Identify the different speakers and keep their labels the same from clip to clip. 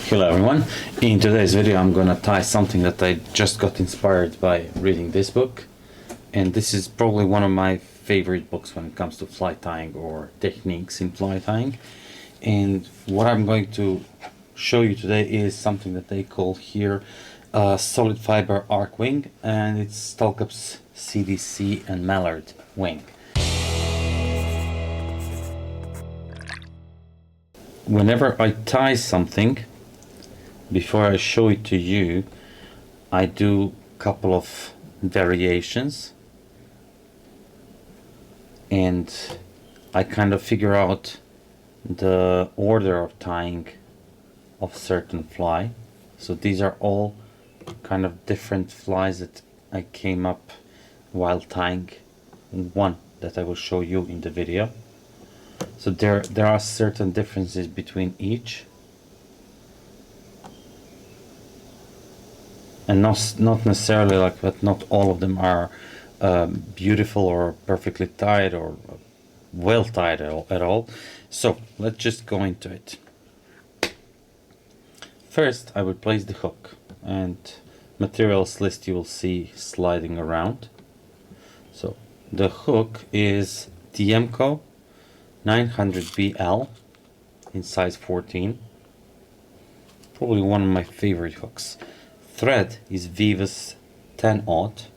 Speaker 1: Hello everyone, in today's video I'm gonna tie something that I just got inspired by reading this book, and this is probably one of my favorite books when it comes to fly tying or techniques in fly tying. And what I'm going to show you today is something that they call here solid fiber arc wing, and it's Talcup's CDC&Mallard wing. Whenever I tie something, before I show it to you, I do a couple of variations and I kind of figure out the order of tying of certain fly. So these are all kind of different flies that I came up while tying one that I will show you in the video. So there are certain differences between each, and not necessarily like, but not all of them are beautiful or perfectly tied or well tied at all. So let's just go into it. First I will place the hook, and materials list you will see sliding around. So the hook is TMCO 900BL in size 14, probably one of my favorite hooks. Thread is Vivas 10/0.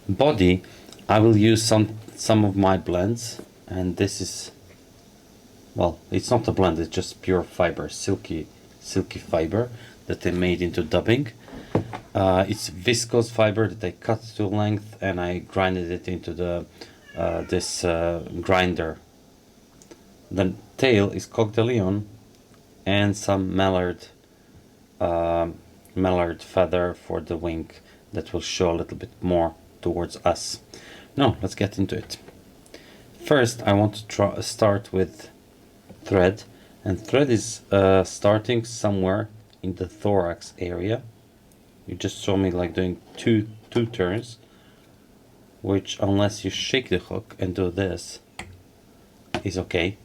Speaker 1: Body, I will use some of my blends, and this is, well, it's not a blend, it's just pure fiber, silky fiber that they made into dubbing. It's viscose fiber that I cut to length and I grinded it into the this grinder. The tail is Coq de Leon and some mallard feather for the wing that will show a little bit more towards us. Now let's get into it. First I want to start with thread, and thread is starting somewhere in the thorax area. You just saw me like doing two turns, which unless you shake the hook and do this is okay.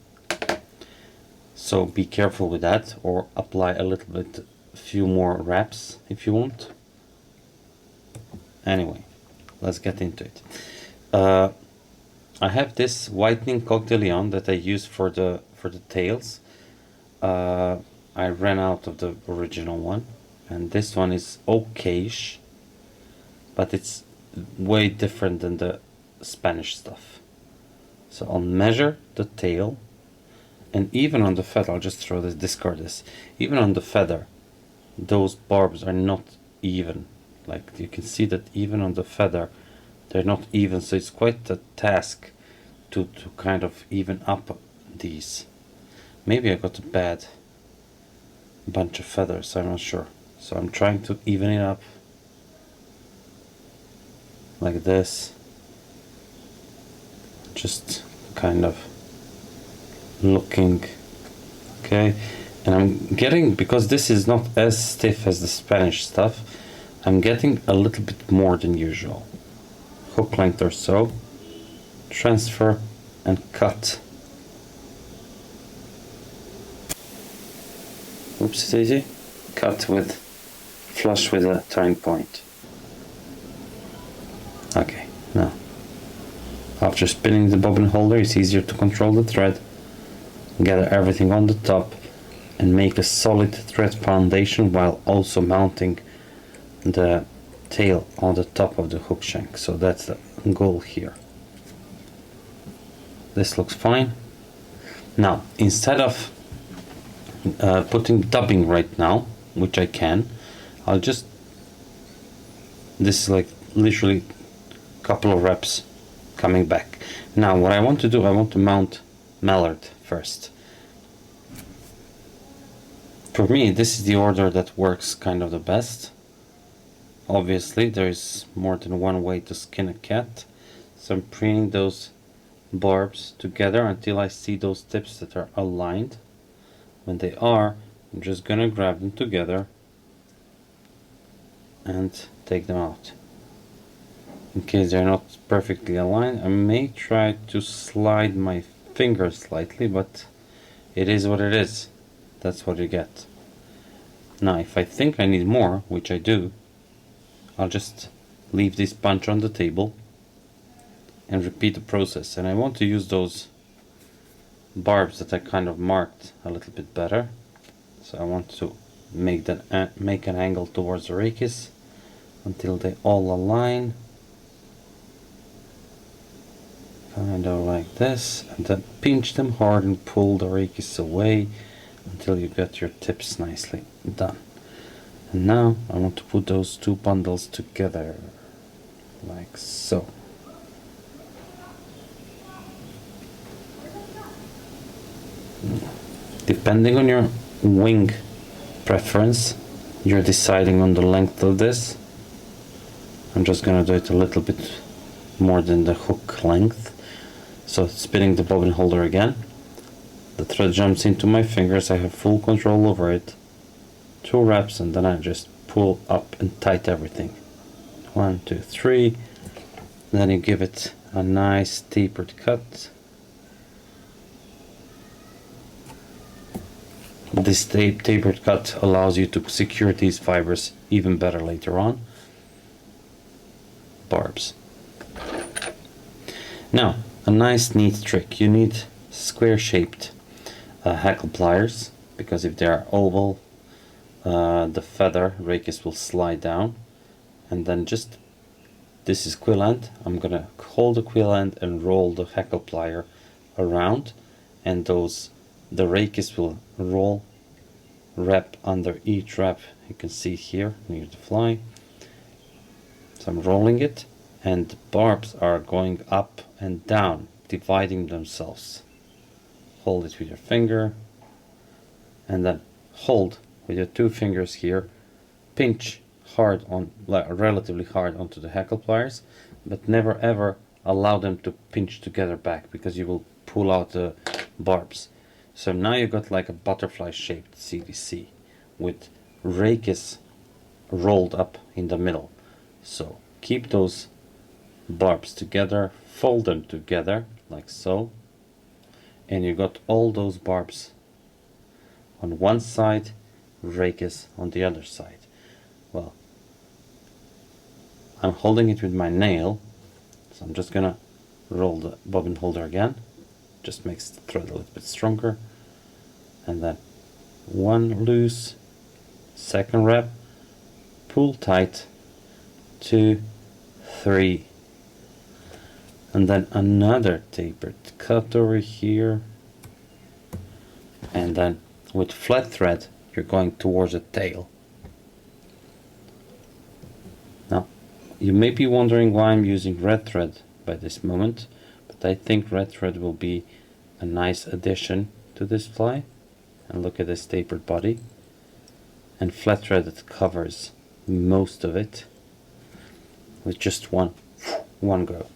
Speaker 1: So be careful with that, or apply a little bit, a few more wraps if you want. Anyway, let's get into it. I have this whitening Coq de Leon that I use for the tails. I ran out of the original one, and this one is okayish, but it's way different than the Spanish stuff. So I'll measure the tail, and even on the feather, I'll just throw this, discard this. Even on the feather, those barbs are not even. Like you can see that even on the feather, they're not even. So it's quite a task to kind of even up these. Maybe I got a bad bunch of feathers, I'm not sure. So I'm trying to even it up like this, just kind of looking okay. And I'm getting, because this is not as stiff as the Spanish stuff, I'm getting a little bit more than usual. Hook length or so, transfer and cut. Oopsie daisy. Cut with flush with a tying point. Okay, now after spinning the bobbin holder, it's easier to control the thread, gather everything on the top, and make a solid thread foundation while also mounting the tail on the top of the hook shank. So that's the goal here. This looks fine. Now instead of putting dubbing right now, which I can, I'll just, this is like literally a couple of reps coming back. Now what I want to do, I want to mount mallard first. For me, this is the order that works kind of the best. Obviously there is more than one way to skin a cat, so I'm preening those barbs together until I see those tips that are aligned. When they are, I'm just gonna grab them together and take them out. In case they're not perfectly aligned, I may try to slide my finger slightly, but it is what it is. that's what you get. Now if I think I need more, which I do, I'll just leave this bunch on the table and repeat the process. And I want to use those barbs that I kind of marked a little bit better. So I want to make an angle towards the rachis until they all align, kind of like this, and then pinch them hard and pull the rachis away until you get your tips nicely done. And now I want to put those two bundles together like so. Depending on your wing preference, you're deciding on the length of this. I'm just gonna do it a little bit more than the hook length. So spinning the bobbin holder again, the thread jumps into my fingers, I have full control over it, 2 wraps, and then I just pull up and tight everything. 1, 2, 3, then you give it a nice tapered cut. This tapered cut allows you to secure these fibers even better later on. Barbs. Now, a nice neat trick. You need square shaped hackle pliers, because if they are oval, the feather rachis will slide down. And then just, this is quill end, I'm gonna hold the quill end and roll the hackle plier around, and the rachis will roll, wrap under each wrap. You can see here near the fly. So I'm rolling it, and the barbs are going up and down, dividing themselves. Hold it with your finger, and then hold with your 2 fingers here. Pinch hard on, relatively hard onto the hackle pliers, but never ever allow them to pinch together back, because you will pull out the barbs. So now you got like a butterfly shaped CDC with rachis rolled up in the middle. So keep those barbs together, fold them together like so, and you got all those barbs on one side, rachis on the other side. Well, I'm holding it with my nail, so I'm just gonna roll the bobbin holder again. Just makes the thread a little bit stronger, and then 1 loose, 2nd wrap, pull tight, 2, 3, and then another tapered cut over here, and then with flat thread you're going towards the tail. Now you may be wondering why I'm using red thread by this moment, but I think red thread will be a nice addition to this fly. And look at this tapered body, and flat thread that covers most of it with just one go.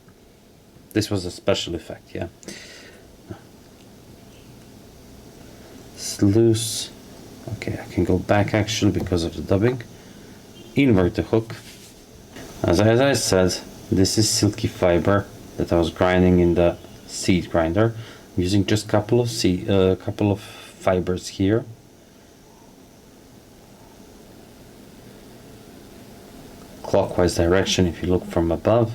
Speaker 1: This was a special effect, yeah. It's loose. Okay, I can go back actually because of the dubbing. Invert the hook. As I said, this is silky fiber that I was grinding in the seed grinder. I'm using just couple of fibers here. Clockwise direction if you look from above.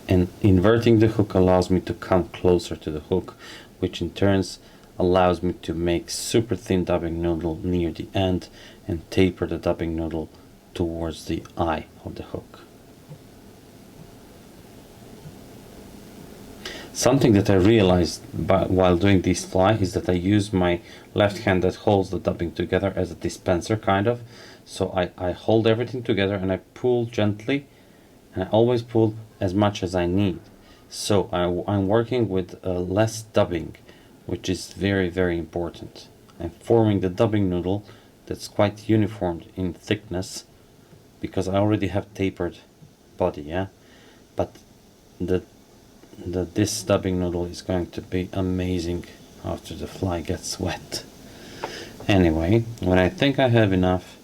Speaker 1: And inverting the hook allows me to come closer to the hook, which in turns allows me to make super thin dubbing noodle near the end and taper the dubbing noodle towards the eye of the hook. Something that I realized while doing this fly is that I use my left hand that holds the dubbing together as a dispenser kind of. So I hold everything together and I pull gently, and I always pull as much as I need. So I'm working with less dubbing, which is very, very important. I'm forming the dubbing noodle that's quite uniform in thickness, because I already have tapered body, yeah? But this dubbing noodle is going to be amazing after the fly gets wet. Anyway, when I think I have enough,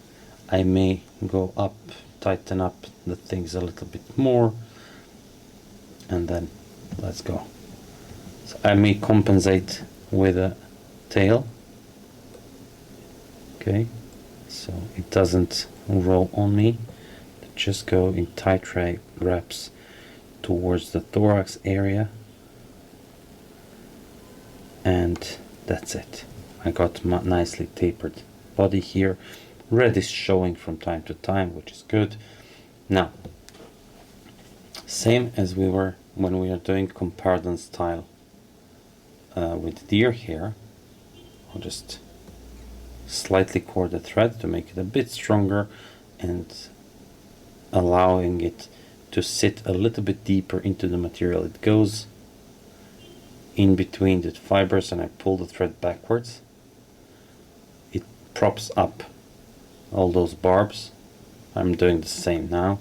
Speaker 1: I may go up, tighten up the things a little bit more, and then let's go. So I may compensate with a tail, Okay, so it doesn't roll on me. Just go in tight wraps towards the thorax area, and that's it. I got my nicely tapered body here. Red is showing from time to time, which is good. Now, same as we were when we are doing Comparadun style with deer hair. I'll just slightly cord the thread to make it a bit stronger and allowing it to sit a little bit deeper into the material. It goes in between the fibers and I pull the thread backwards. It props up all those barbs. I'm doing the same now.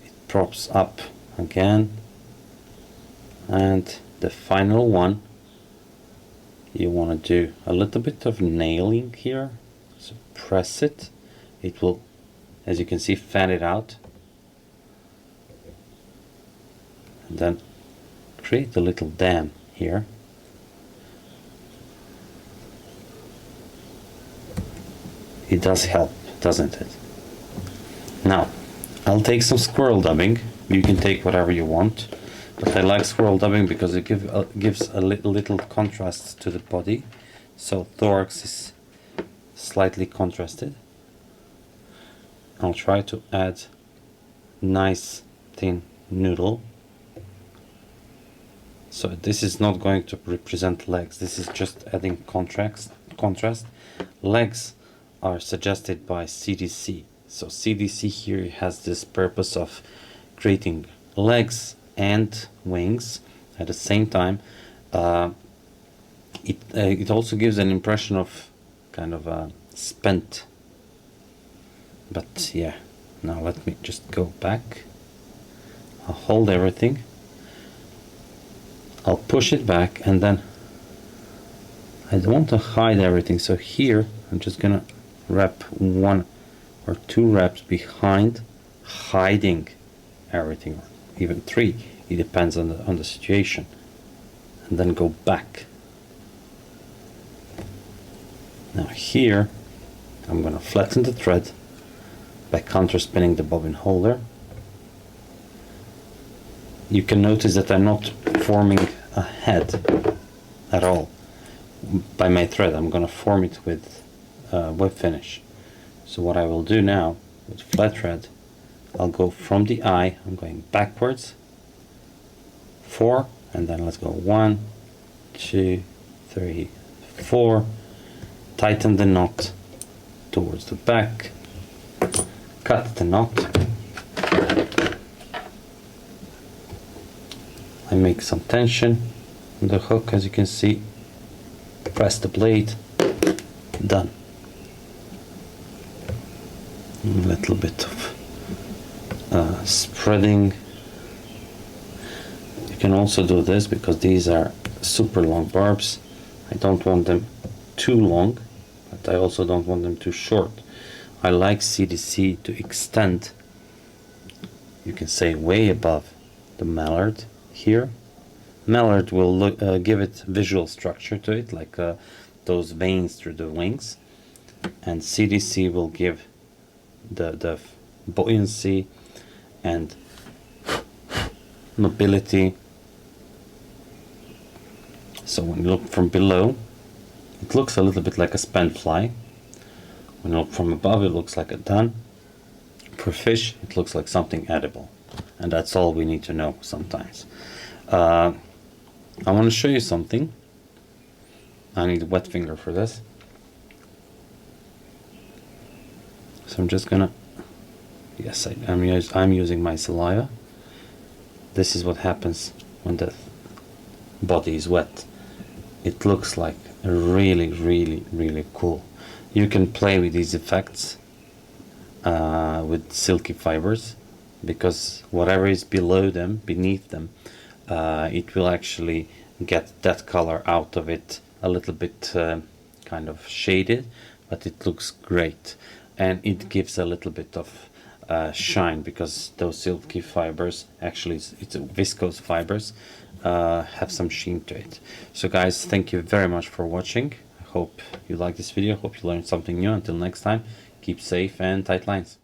Speaker 1: It props up again, and the final one, you want to do a little bit of nailing here. So press it. It will, as you can see, fan it out, and then create a little dam here. It does help, doesn't it? Now, I'll take some squirrel dubbing. You can take whatever you want, but I like squirrel dubbing because it gives a little contrast to the body. So thorax is slightly contrasted. I'll try to add nice thin noodle. So this is not going to represent legs. This is just adding contrast. Legs are suggested by CDC. So CDC here has this purpose of creating legs and wings at the same time. It also gives an impression of kind of spent. But yeah, now let me just go back. I'll hold everything. I'll push it back, and then I don't want to hide everything. So here I'm just gonna wrap 1 or 2 wraps behind, hiding everything, or even 3. It depends on the situation, and then go back. Now here I'm gonna flatten the thread by counter spinning the bobbin holder. You can notice that I'm not forming a head at all by my thread. I'm gonna form it with web finish. So what I will do now with flat thread, I'll go from the eye. I'm going backwards 4, and then let's go 1, 2, 3, 4. Tighten the knot towards the back, cut the knot. I make some tension on the hook, as you can see. Press the blade. Done. A little bit of spreading. You can also do this because these are super long barbs. I don't want them too long, but I also don't want them too short. I like CDC to extend, you can say, way above the mallard here. Mallard will give it visual structure to it, like those veins through the wings, and CDC will give the buoyancy and mobility. So when you look from below, it looks a little bit like a spent fly. When you look from above, it looks like a dun. For fish, it looks like something edible, and that's all we need to know sometimes. I want to show you something. I need a wet finger for this. So I'm just gonna, yes, I'm using my saliva. This is what happens when the body is wet. It looks like really, really, really cool. You can play with these effects with silky fibers, because whatever is below them, beneath them, it will actually get that color out of it, a little bit kind of shaded, but it looks great. And it gives a little bit of shine, because those silky fibers, actually it's viscose fibers, have some sheen to it. So guys, thank you very much for watching. I Hope you like this video. Hope you learned something new. Until next time, keep safe and tight lines.